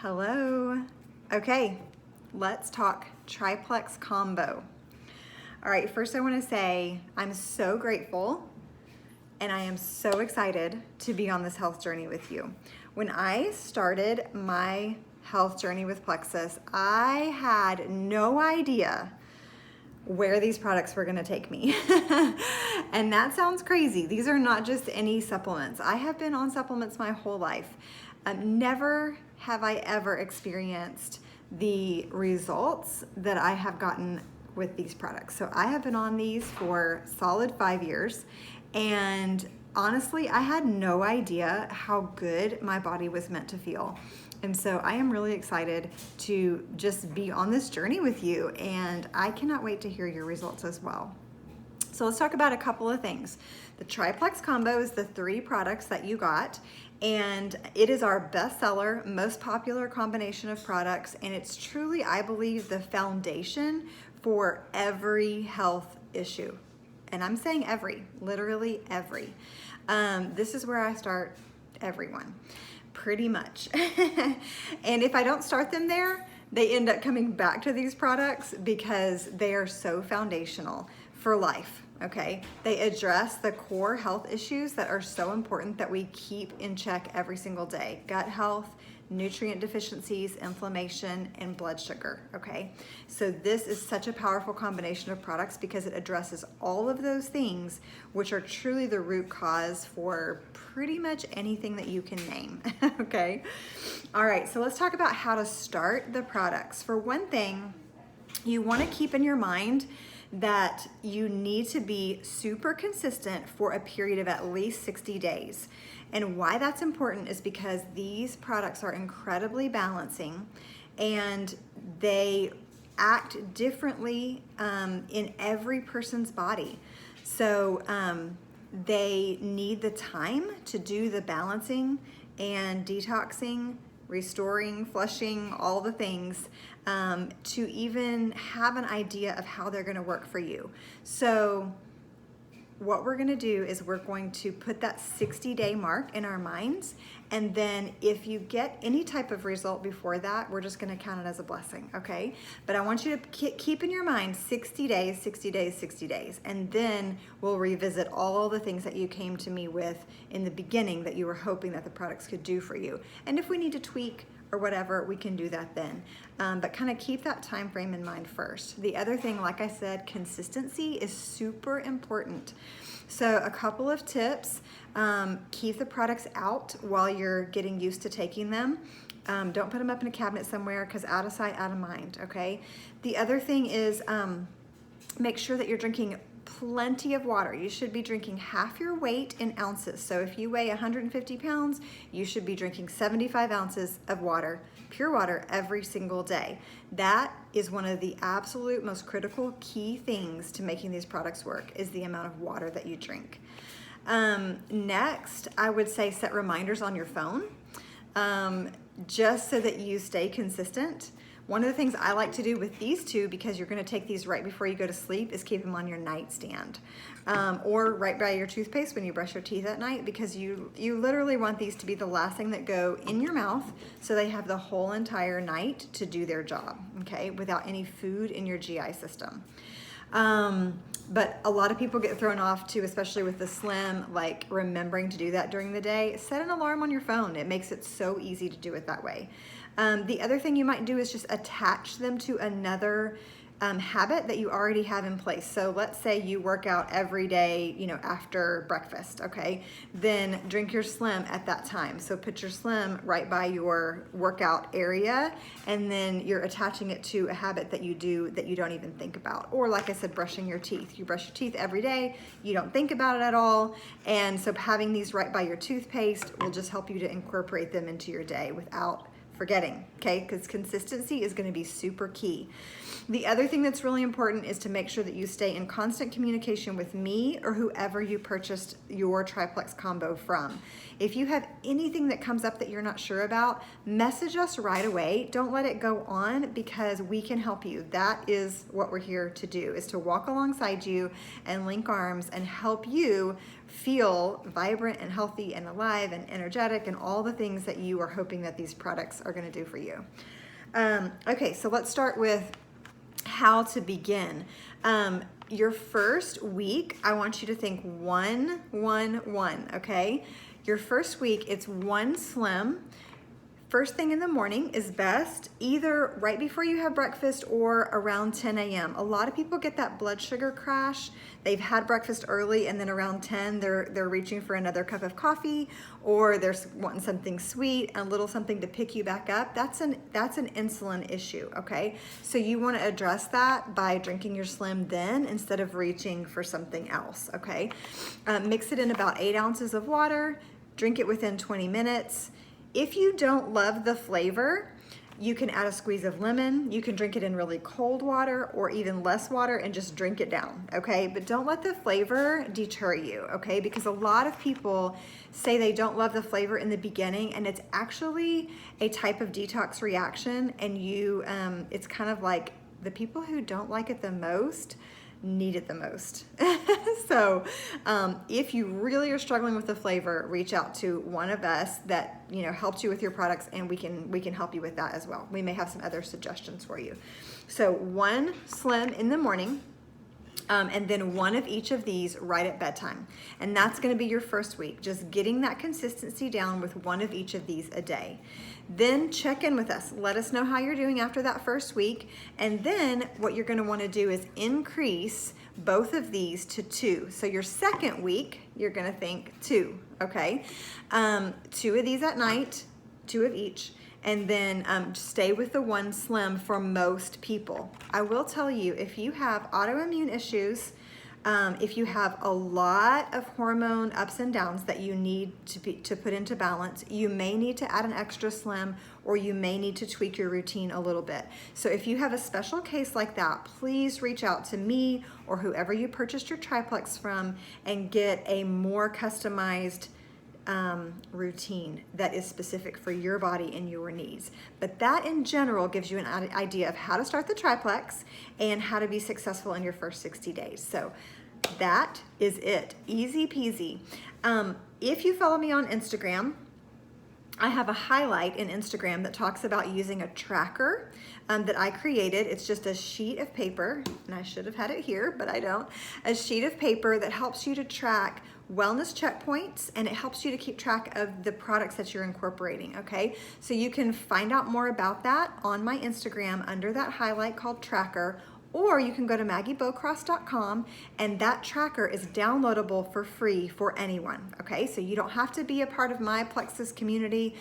Hello. Okay, let's talk TriPlex Combo. All right, first I want to say I'm so grateful and I am so excited to be on this health journey with you. When I started my health journey with Plexus, I had no idea where these products were going to take me. And that sounds crazy. These are not just any supplements. I have been on supplements my whole life. Never have I ever experienced the results that I have gotten with these products. So I have been on these for solid 5 years, and honestly, I had no idea how good my body was meant to feel. And so I am really excited to just be on this journey with you, and I cannot wait to hear your results as well. So let's talk about a couple of things. The TriPlex Combo is the 3 products that you got, and it is our bestseller, most popular combination of products, and it's truly, I believe, the foundation for every health issue. And I'm saying every, literally every. This is where I start everyone, pretty much. And if I don't start them there, they end up coming back to these products because they are so foundational for life, okay? They address the core health issues that are so important that we keep in check every single day: gut health, nutrient deficiencies, inflammation, and blood sugar, okay? So this is such a powerful combination of products because it addresses all of those things, which are truly the root cause for pretty much anything that you can name, okay? All right, so let's talk about how to start the products. For one thing, you wanna keep in your mind that you need to be super consistent for a period of at least 60 days. And why that's important is because these products are incredibly balancing, and they act differently in every person's body. So they need the time to do the balancing and detoxing, restoring, flushing, all the things, to even have an idea of how they're gonna work for you. So what we're gonna do is we're going to put that 60-day mark in our minds, and then if you get any type of result before that, we're just gonna count it as a blessing, okay? But I want you to keep in your mind 60 days, 60 days, 60 days, and then we'll revisit all the things that you came to me with in the beginning that you were hoping that the products could do for you. And if we need to tweak or whatever, we can do that then. But kind of keep that time frame in mind first. The other thing, like I said, consistency is super important. So a couple of tips: keep the products out while you're getting used to taking them. Don't put them up in a cabinet somewhere, because out of sight, out of mind, okay? The other thing is make sure that you're drinking plenty of water. You should be drinking half your weight in ounces. So if you weigh 150 pounds, you should be drinking 75 ounces of water, pure water, every single day. That is one of the absolute most critical key things to making these products work, is the amount of water that you drink. Next, I would say set reminders on your phone, just so that you stay consistent. One of the things I like to do with these two, because you're gonna take these right before you go to sleep, is keep them on your nightstand, or right by your toothpaste when you brush your teeth at night, because you literally want these to be the last thing that go in your mouth, so they have the whole entire night to do their job, okay, without any food in your GI system. But a lot of people get thrown off too, especially with the Slim, like remembering to do that during the day. Set an alarm on your phone. It makes it so easy to do it that way. The other thing you might do is just attach them to another habit that you already have in place. So let's say you work out every day, you know, after breakfast, okay? Then drink your Slim at that time. So put your Slim right by your workout area, and then you're attaching it to a habit that you do that you don't even think about. Or like I said, brushing your teeth. You brush your teeth every day, you don't think about it at all, and so having these right by your toothpaste will just help you to incorporate them into your day without forgetting, okay? Because consistency is going to be super key. The other thing that's really important is to make sure that you stay in constant communication with me or whoever you purchased your TriPlex Combo from. If you have anything that comes up that you're not sure about, message us right away. Don't let it go on, because we can help you. That is what we're here to do, is to walk alongside you and link arms and help you feel vibrant and healthy and alive and energetic and all the things that you are hoping that these products are going to do for you. Okay, so let's start with how to begin. Your first week, I want you to think 1, 1, 1, okay? Your first week, it's 1 slim. First thing in the morning is best, either right before you have breakfast or around 10 a.m. A lot of people get that blood sugar crash. They've had breakfast early and then around 10 they're reaching for another cup of coffee, or they're wanting something sweet, a little something to pick you back up. That's an insulin issue, okay? So you want to address that by drinking your slim then instead of reaching for something else, okay? Mix it in about 8 ounces of water, drink it within 20 minutes. If you don't love the flavor, you can add a squeeze of lemon. You can drink it in really cold water or even less water and just drink it down, okay? But don't let the flavor deter you, okay? Because a lot of people say they don't love the flavor in the beginning, and it's actually a type of detox reaction, and it's kind of like the people who don't like it the most need it the most. So if you really are struggling with the flavor, reach out to one of us that helped you with your products, and we can help you with that as well. We may have some other suggestions for you. So 1 slim in the morning, and then 1 of each of these right at bedtime. And that's going to be your first week, just getting that consistency down with 1 of each of these a day. Then check in with us. Let us know how you're doing after that first week. And then what you're going to want to do is increase both of these to 2. So your second week, you're going to think 2, okay? 2 of these at night, 2 of each. And then stay with the 1 slim for most people. I will tell you, if you have autoimmune issues, if you have a lot of hormone ups and downs that you need to put into balance, you may need to add an extra slim, or you may need to tweak your routine a little bit. So if you have a special case like that, please reach out to me or whoever you purchased your TriPlex from and get a more customized routine that is specific for your body and your needs. But that in general gives you an idea of how to start the TriPlex and how to be successful in your first 60 days. So that is it. Easy peasy. If you follow me on Instagram, I have a highlight in Instagram that talks about using a tracker that I created. It's just a sheet of paper, and I should have had it here, but I don't. A sheet of paper that helps you to track wellness checkpoints, and it helps you to keep track of the products that you're incorporating, okay? So you can find out more about that on my Instagram under that highlight called Tracker, or you can go to maggiebowcross.com, and that tracker is downloadable for free for anyone, okay? So you don't have to be a part of my Plexus community.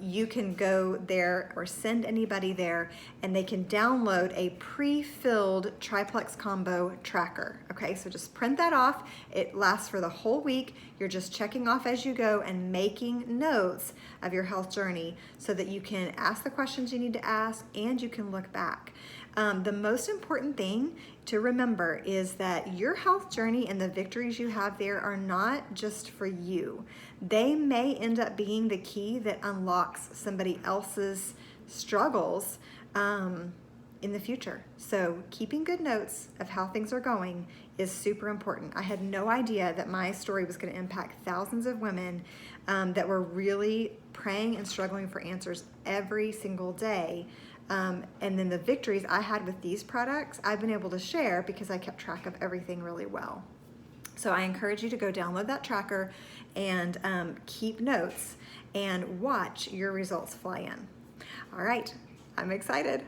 You can go there or send anybody there, and they can download a pre-filled TriPlex Combo tracker, okay? So just print that off. It lasts for the whole week. You're just checking off as you go and making notes of your health journey so that you can ask the questions you need to ask and you can look back. The most important thing to remember is that your health journey and the victories you have there are not just for you. They may end up being the key that unlocks somebody else's struggles in the future. So keeping good notes of how things are going is super important. I had no idea that my story was going to impact thousands of women that were really praying and struggling for answers every single day. And then the victories I had with these products, I've been able to share because I kept track of everything really well. So I encourage you to go download that tracker and keep notes and watch your results fly in. All right, I'm excited.